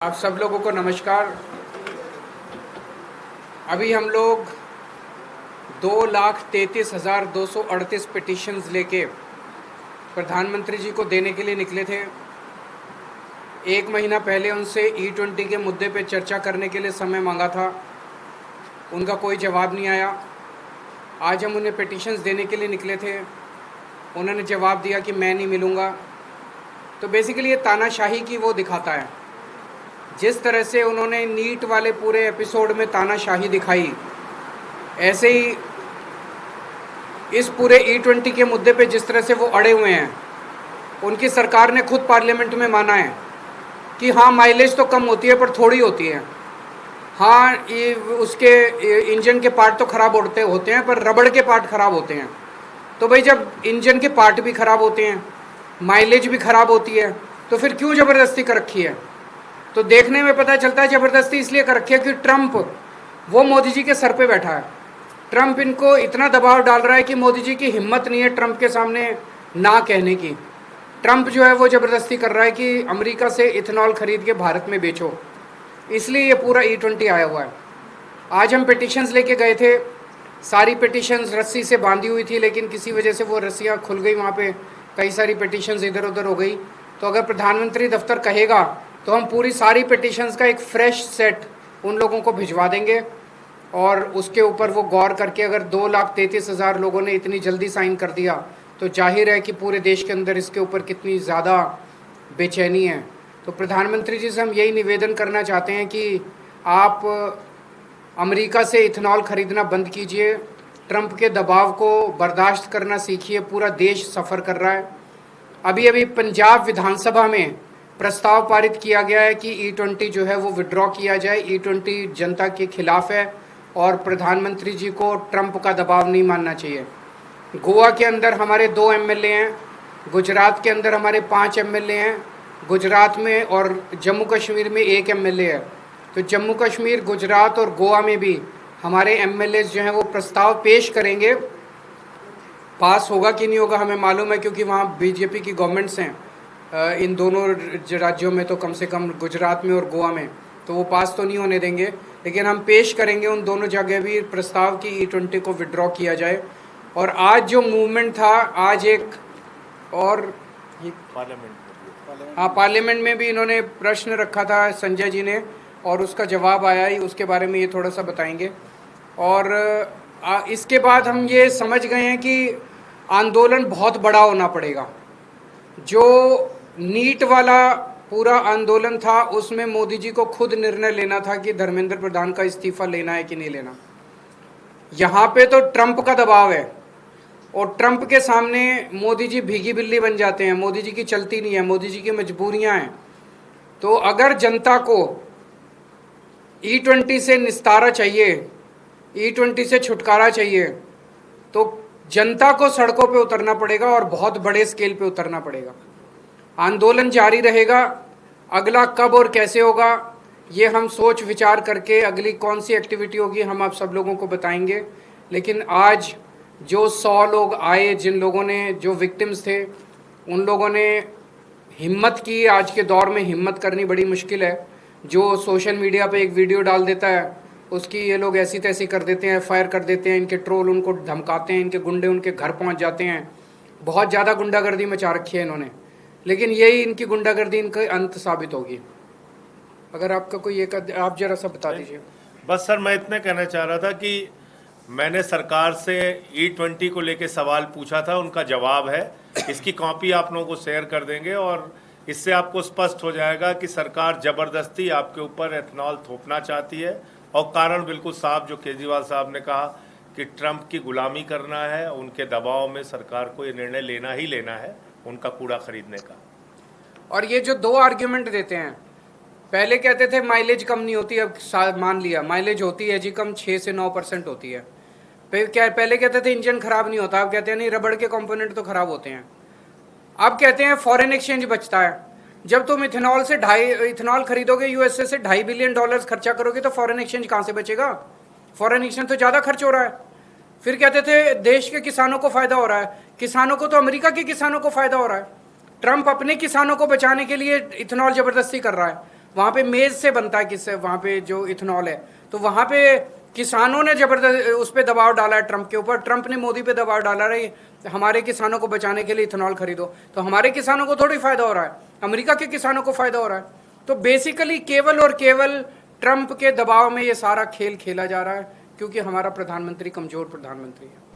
आप सब लोगों को नमस्कार। अभी हम लोग 2,33,238 पिटिशन्स लेके प्रधानमंत्री जी को देने के लिए निकले थे। एक महीना पहले उनसे E20 के मुद्दे पे चर्चा करने के लिए समय मांगा था, उनका कोई जवाब नहीं आया। आज हम उन्हें पिटिशन्स देने के लिए निकले थे, उन्होंने जवाब दिया कि मैं नहीं मिलूँगा। तो बेसिकली ये तानाशाही की वो दिखाता है। जिस तरह से उन्होंने नीट वाले पूरे एपिसोड में तानाशाही दिखाई, ऐसे ही इस पूरे E20 के मुद्दे पे जिस तरह से वो अड़े हुए हैं, उनकी सरकार ने खुद पार्लियामेंट में माना है कि हाँ माइलेज तो कम होती है पर थोड़ी होती है। हाँ ये उसके इंजन के पार्ट तो ख़राब होते हैं पर रबड़ के पार्ट ख़राब होते हैं। तो भाई जब इंजन के पार्ट भी ख़राब होते हैं, माइलेज भी ख़राब होती है, तो फिर क्यों ज़बरदस्ती कर रखी है? तो देखने में पता चलता है ज़बरदस्ती इसलिए कर रखी है कि ट्रंप वो मोदी जी के सर पे बैठा है। ट्रंप इनको इतना दबाव डाल रहा है कि मोदी जी की हिम्मत नहीं है ट्रंप के सामने ना कहने की। ट्रंप जो है वो ज़बरदस्ती कर रहा है कि अमेरिका से इथेनॉल खरीद के भारत में बेचो, इसलिए ये पूरा E20 आया हुआ है। आज हम पिटिशन्स लेके गए थे, सारी पिटिशन्स रस्सी से बांधी हुई थी, लेकिन किसी वजह से वो रस्सियाँ खुल गई, वहाँ पे कई सारी पिटिशन्स इधर उधर हो गई। तो अगर प्रधानमंत्री दफ्तर कहेगा तो हम पूरी सारी पिटिशन्स का एक फ़्रेश सेट उन लोगों को भिजवा देंगे और उसके ऊपर वो गौर करके, अगर 2,33,000 लोगों ने इतनी जल्दी साइन कर दिया तो जाहिर है कि पूरे देश के अंदर इसके ऊपर कितनी ज़्यादा बेचैनी है। तो प्रधानमंत्री जी से हम यही निवेदन करना चाहते हैं कि आप अमेरिका से इथेनॉल ख़रीदना बंद कीजिए, ट्रंप के दबाव को बर्दाश्त करना सीखिए। पूरा देश सफ़र कर रहा है। अभी अभी पंजाब विधानसभा में प्रस्ताव पारित किया गया है कि E20 जो है वो विड्रॉ किया जाए। E20 जनता के खिलाफ है और प्रधानमंत्री जी को ट्रंप का दबाव नहीं मानना चाहिए। गोवा के अंदर हमारे 2 MLA हैं, गुजरात के अंदर हमारे 5 MLA हैं, गुजरात में और जम्मू कश्मीर में 1 MLA है। तो जम्मू कश्मीर, गुजरात और गोवा में भी हमारे MLAs जो हैं वो प्रस्ताव पेश करेंगे। पास होगा कि नहीं होगा हमें मालूम है, क्योंकि वहाँ बीजेपी की गवर्नमेंट्स हैं इन दोनों राज्यों में, तो कम से कम गुजरात में और गोवा में, तो वो पास तो नहीं होने देंगे। लेकिन हम पेश करेंगे उन दोनों जगह भी प्रस्ताव कि E20 को विड्रॉ किया जाए। और आज जो मूवमेंट था, आज एक और पार्लियामेंट में भी इन्होंने प्रश्न रखा था संजय जी ने, और उसका जवाब आया ही, उसके बारे में ये थोड़ा सा बताएंगे। और इसके बाद हम ये समझ गए हैं कि आंदोलन बहुत बड़ा होना पड़ेगा। जो नीट वाला पूरा आंदोलन था उसमें मोदी जी को खुद निर्णय लेना था कि धर्मेंद्र प्रधान का इस्तीफा लेना है कि नहीं लेना। यहाँ पे तो ट्रंप का दबाव है और ट्रंप के सामने मोदी जी भीगी बिल्ली बन जाते हैं। मोदी जी की चलती नहीं है, मोदी जी की मजबूरियाँ हैं। तो अगर जनता को E20 से निस्तारा चाहिए, E20 से छुटकारा चाहिए, तो जनता को सड़कों पे उतरना पड़ेगा और बहुत बड़े स्केल पे उतरना पड़ेगा। आंदोलन जारी रहेगा। अगला कब और कैसे होगा ये हम सोच विचार करके अगली कौन सी एक्टिविटी होगी हम आप सब लोगों को बताएंगे। लेकिन आज जो 100 लोग आए, जिन लोगों ने, जो विक्टिम्स थे, उन लोगों ने हिम्मत की। आज के दौर में हिम्मत करनी बड़ी मुश्किल है। जो सोशल मीडिया पे एक वीडियो डाल देता है उसकी ये लोग ऐसी तैसी कर देते हैं, फायर कर देते हैं, इनके ट्रोल उनको धमकाते हैं, इनके गुंडे उनके घर पहुंच जाते हैं। बहुत ज़्यादा गुंडागर्दी मचा रखी है इन्होंने, लेकिन यही इनकी गुंडागर्दी इनका अंत साबित होगी। अगर आपका कोई एक आप जरा सा बता दीजिए। बस सर, मैं इतना कहना चाह रहा था कि मैंने सरकार से E20 को लेके सवाल पूछा था, उनका जवाब है। इसकी कॉपी आप लोगों को शेयर कर देंगे और इससे आपको स्पष्ट हो जाएगा कि सरकार ज़बरदस्ती आपके ऊपर एथेनॉल थोपना चाहती है। और कारण बिल्कुल साफ, जो केजरीवाल साहब ने कहा कि ट्रंप की गुलामी करना है, उनके दबाव में सरकार को ये निर्णय लेना ही लेना है उनका कूड़ा खरीदने का। और ये जो 2 आर्ग्यूमेंट देते हैं, पहले कहते थे माइलेज कम नहीं होती, अब मान लिया माइलेज होती है जी कम, 6 से 9% होती है। पहले कहते थे इंजन खराब नहीं होता, अब कहते हैं नहीं रबड़ के कंपोनेंट तो खराब होते हैं। अब कहते हैं फॉरेन एक्सचेंज बचता है। जब तुम इथेनॉल खरीदोगे USA से $2.5 बिलियन खर्चा करोगे तो फॉरेन एक्सचेंज कहाँ से बचेगा? फॉरेन एक्सचेंज तो ज़्यादा खर्च हो रहा है। फिर कहते थे देश के किसानों को फ़ायदा हो रहा है। किसानों को तो अमेरिका के किसानों को फ़ायदा हो रहा है। ट्रंप अपने किसानों को बचाने के लिए इथेनॉल ज़बरदस्ती कर रहा है। वहाँ पे मेज से बनता है किससे, वहाँ पे जो इथेनॉल है, तो वहाँ पे किसानों ने जबरदस्त उस पर दबाव डाला है ट्रंप के ऊपर। ट्रंप ने मोदी पे दबाव डाला रही हमारे किसानों को बचाने के लिए इथेनॉल खरीदो, तो हमारे किसानों को थोड़ी फायदा हो रहा है, अमेरिका के किसानों को फायदा हो रहा है। तो बेसिकली केवल और केवल ट्रंप के दबाव में ये सारा खेल खेला जा रहा है, क्योंकि हमारा प्रधानमंत्री कमजोर प्रधानमंत्री है।